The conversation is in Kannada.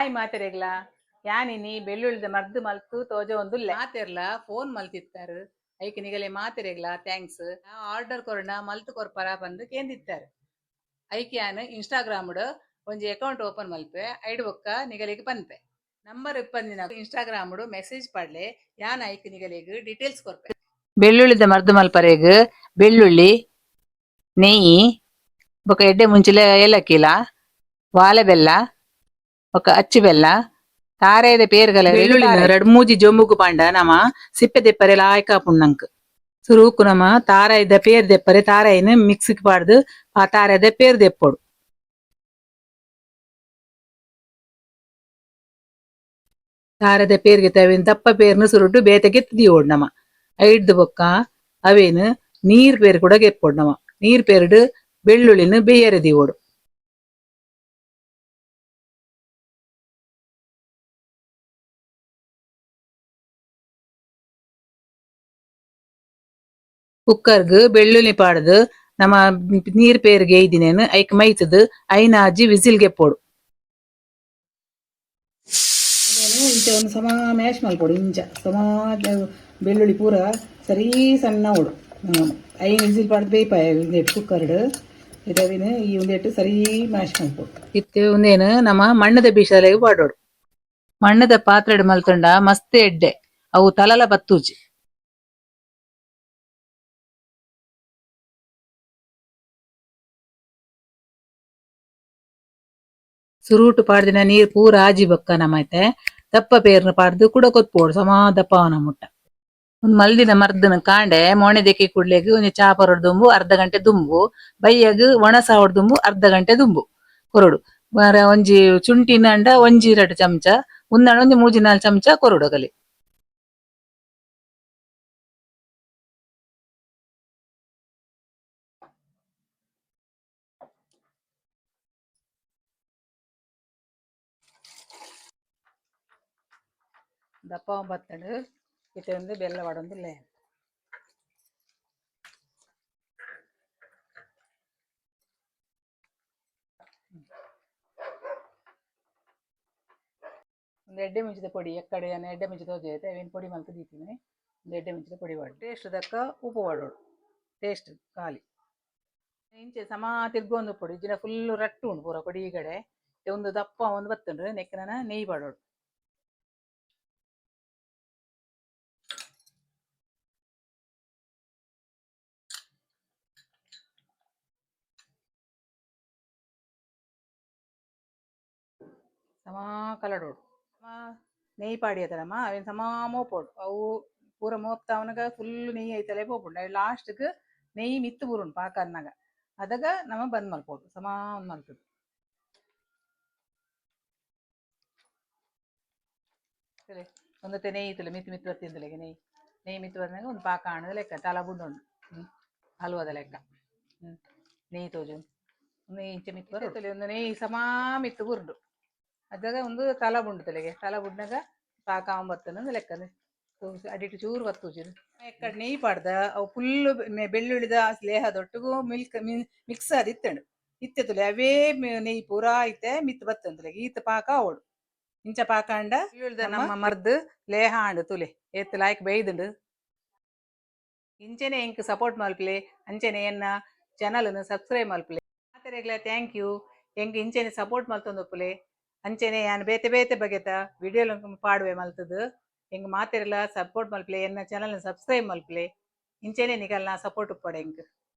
ಹಾಯ್ ಮಾತೆರೆಗ್ಲ ಯಾನಿನಿ ಬೆಳ್ಳುಳ್ಳಿದ ಮರ್ದು ಮಲ್ತು ತೋಜ ಒಂದು ಮಾತೆರ್ಲ ಫೋನ್ ಮಲ್ತಿತ್ತಾರು ಐಕೆ ನಿಗಲೆ ಮಾತೆರೆಗ್ಲ ಥ್ಯಾಂಕ್ಸ್ ಆರ್ಡರ್ ಕೊರನ ಮಲ್ತು ಕೊರ್ಪರ ಬಂದು ಕೇಂದಿತ್ತಾರೆ ಐಕೆ ಯಾನ್ ಇನ್ಸ್ಟಾಗ್ರಾಮ್ಡ್ ಒಂಜಿ ಅಕೌಂಟ್ ಓಪನ್ ಮಲ್ಪೆ ಐಡ್ ಬೊಕ್ಕ ನಿಗಲಿಗೆ ಪನ್ಪೆ ನಂಬರ್ ಇಪ್ಪಂದಿನ ಇನ್ಸ್ಟಾಗ್ರಾಮ್ಡ್ ಮೆಸೇಜ್ ಪಡ್ಲೆ ಯಾನ್ ಐಕೆ ನಿಗಲಿಗೆ ಡೀಟೇಲ್ಸ್ ಕೊರ್ಪೆ ಬೆಳ್ಳುಳ್ಳಿದ ಮರ್ದು ಮಲ್ಪರೆಗ್ ಬೆಳ್ಳುಳ್ಳಿ ನೆಯ್ಯಿ ಬೊಕ ಎಡ್ಡೆ ಮುಂಚಿಲೆ ಏಲಕ್ಕಿಲ ವಾಲೆ ಬೆಲ್ಲ ఒక అచ్చి బెల్ల తారేద పేరుగల ಬೆಳ್ಳುಳ್ಳಿನ ರಡ್ ಮೂಜಿ ಜೊಂಬುಗು ಪಾಂಡ ನಮ ಸಿಪ್ಪೆ ದೆಪ್ಪರೆ ಲಾಯ್ಕ ಪುಣ್ಣಂಕ್ ಸುರೂಕು ನಮ ತಾರಾಯ್ದ ಪೇರ್ ದೆಪ್ಪರೆ ತಾರಾಯಿನ ಮಿಕ್ಸಿಗೆ ಪಾಡ್ದು ಆ ತಾರಾಯ್ದ ಪೇರ್ ದೆಪ್ಪೊಡು ತಾರದ ಪೇರ್ಗೆ ತವಿನ ದಪ್ಪ ಪೇರ್ನು ಸುರುಟು ಬೇತೆಗೆ ತಿಯೋಡು ನಮ ಐಡ್ದು ಬೊಕ್ಕ ಅವೇನು ನೀರ್ ಪೇರ್ ಕೂಡ ಗೆಪ್ಪೊಡು ನಮ ನೀರ್ ಪೇರ್ಡು ಬೆಳ್ಳುಳ್ಳಿನ ಬೇಯರೆ ದಿಯೋಡು ಕುಕ್ಕರ್ಗ್ ಬೆಳ್ಳುಳ್ಳಿ ಪಾಡ್ದು ನಮ್ಮ ನೀರ್ ಪೇರ್ಗೆ ಐದಿನೇನು ಐಕ್ ಮೈತದು ಐನಾಜಿ ವಿಸಿಲ್ಗೆ ಪೋಡು ಇಂಚ ಒಂದು ಸಮ ಮ್ಯಾಶ್ ಮಲ್ಪೊಡು ಇಂಚ ಸಮ ಬೆಳ್ಳುಳ್ಳಿ ಪೂರ ಸರಿ ಸಣ್ಣ ಓಡು ಐನು ವಿಸಿಲ್ ಪಾಡ್ದು ಬೇಯ್ಪಾಯ ಒಂದೇಟು ಕುಕ್ಕರ್ಡ್ ಇದವಿನ ಈ ಒಂದೇಟು ಸರಿ ಮ್ಯಾಶ್ ಮಲ್ಪೊಡು ಇತ್ತೆ ಒಂದೇನು ನಮ್ಮ ಮಣ್ಣದ ಬೀಸಲೆಗೆ ಪಾಡೋಡು ಮಣ್ಣದ ಪಾತ್ರೆಡ್ ಮಲ್ತೊಂಡ ಮಸ್ತ್ ಎಡ್ಡೆ ಅವು ತಲಲ ಬತ್ತೂಜಿ ಸುರುಟು ಪಾಡ್ದಿನ ನೀರ್ ಪೂರ ಆಜಿ ಬೊಕ್ಕ ನಮೈತೆ ದಪ್ಪ ಪೇರ್ನ ಪಾಡ್ದು ಕುಡ ಕೊತ್ಪೋಡು ಸಮ ದಪ್ಪವನ ಮುಟ್ಟ ಒಂದ್ ಮಲ್ದಿನ ಮರ್ದನ ಕಾಂಡೆ ಮೊಣೆ ದೆಕ್ಕಿ ಕುಡ್ಲೆಗ್ ಒಂಜಿ ಚಾಪರೊಡ್ ದುಂಬು ಅರ್ಧ ಗಂಟೆ ದುಂಬು ಬೈಯಗ್ ಒಣ ಸಾವಡ್ ದುಂಬು ಅರ್ಧ ಗಂಟೆ ದುಂಬು ಕೊರಡು ಒಂಜಿ ಚುಂಟಿನಂಡ ಒಂಜಿ 2 ಚಮಚ ಉಂದಣ ಒಂಜಿ 3-4 ಚಮಚ ಕೊರಡು ಅಗಲಿ ದಪ್ಪ ಬತ್ತಡು ಇತ್ತೆ ಒಂದು ಬೆಲ್ಲ ವಾಡೊಂದುಲ್ಲೆ ಒಂದು ಎಡ್ಡೆ ಮುಂಚಿದ ಪೊಡಿ ಎಕ್ಕಡೆ ಎಡ್ಡೆ ಮುಂಚಿ ತೋಜೈತೆ ಅವೇನು ಪೊಡಿ ಮಲ್ತು ದೀತೀನಿ ಒಂದು ಎಡ್ಡೆ ಮುಂಚಿದ ಪೊಡಿ ವಾಡು ಟೇಸ್ಟ್ ದಕ್ಕ ಉಪ್ಪು ವಾಡೋಡು ಟೇಸ್ಟ್ ಖಾಲಿ ಇಂಚೆ ಸಮ ತಿರ್ಗೊಂದು ಪೊಡಿ ಇಜ್ಜಿನ ಫುಲ್ಲು ರಟ್ಟು ಉಂಡು ಪೂರ ಪೊಡಿ ಈ ಕಡೆ ಒಂದು ದಪ್ಪ ಒಂದು ಬತ್ತುಂಡು ನೆಕ್ಕನ ನೆಯ್ಯಿ ಪಾಡೋಡು ಸಮ ಕಲಡೋಡು ನೆಯ್ಯಿ ಪಾಡಿ ಆಯ್ತಲ್ಲಮ್ಮ ಅವೇನು ಸಮ ಮೋಪೋಡು ಅವು ಪೂರ ಮೋಪ್ತಾ ಅವನಾಗ ಫುಲ್ ನೆಯ್ಯಿ ಐತಲೇ ಪೋಪುಂಡು ಲಾಸ್ಟ್ಗೆ ನೆಯ್ಯಿ ಮಿತ್ತು ಬುರುಂಡು ಪಾಕ ಅನ್ನಾಗ ಅದಾಗ ನಮ್ಮ ಬಂದ್ ಮಲ್ಪೋಡು ಸಮ ಒಂದು ಮಲ್ತದು ಒಂದತ್ತೆ ನೆಯ್ಯಿ ಇತ್ತಲ್ಲ ಮಿತ್ತು ಮಿತ್ತು ಬತ್ತಿಂದಲೆಗೆ ನೆಯ್ಯಿ ಮಿತ್ತು ಬಂದಾಗ ಒಂದು ಪಾಕ ಹಣ್ಣದ ಲೆಕ್ಕ ತಲ ಬುಂಡುಂಡು ಹಲ್ವದ ಲೆಕ್ಕ ನೆಯ್ಯಿ ತೋಜು ನೆಯ್ಯಿ ಇಂಚೆ ಮಿತ್ತು ಬರ್ತಲೆ ಒಂದು ನೆಯ್ಯಿ ಸಮ ಮಿತ್ತು ಬುರುಂಡು ಅದಾಗ ಒಂದು ತಲ ಬುಂಡು ತಲೆಗೆ ತಲ ಬುಂಡಾಗ ಪಾಕ ಬತ್ತನ ಲೆಕ್ಕ ಅಡಿಟ್ಟು ಚೂರು ಬತ್ತುಜಿರು ಎಕ್ಕಡೆ ನೆಯ್ಯಿ ಪಾಡ್ದ ಅವು ಫುಲ್ಲು ಬೆಳ್ಳುಳ್ಳಿದ ಲೇಹದೊಟ್ಟಿಗೂ ಮಿಕ್ಸ್ ಆದ ಇತ್ತಂಡು ಇತ್ತೆತುಲೆ ಅವೇ ನೆಯ್ಯಿ ಪೂರಾ ಐತೆ ಮಿತ್ತು ಬತ್ತಂತಲೆಗೆ ಈತ ಪಾಕ ಅವಡು ಇಂಚ ಪಾಕ ಅಂಡ ನಮ್ಮ ಮರ್ದು ಲೇಹ ಆಂಡು ತುಲೆ ಎತ್ತು ಲಾಯ್ಕ್ ಬೇಯ್ದುಂಡು ಇಂಚೆನೆ ಎಂಕ್ ಸಪೋರ್ಟ್ ಮಲ್ಪಲೆ ಅಂಚೆನೆ ಎನ್ನ ಚಾನಲ್ನ ಸಬ್ಸ್ಕ್ರೈಬ್ ಮಲ್ಪಲೆ ಮಾತೆರೆಗ್ಲ ಥ್ಯಾಂಕ್ ಯು ಎಂಕ್ ಇಂಚೆನೆ ಸಪೋರ್ಟ್ ಮಲ್ತೊಂದೊಪ್ಪುಲೆ ಅಂಚೆನೆ ಯಾನ್ ಬೇತೆ ಬೇತೆ ಬಗೆತ ವಿಡಿಯೋಲು ಪಾಡುವೆ ಮಲ್ತದು ಎಂಗ್ ಮಾತೆರೆಗ್ಲ ಸಪೋರ್ಟ್ ಮಲ್ಪಲೆ ಎನ್ನ ಚಾನಲ್ನ ಸಬ್ಸ್ಕ್ರೈಬ್ ಮಲ್ಪಲೆ ಇಂಚೆನೆ ನಿಕಲ್ನ ಸಪೋರ್ಟ್ ಉಪ್ಪಡೆ ಎಂಕ್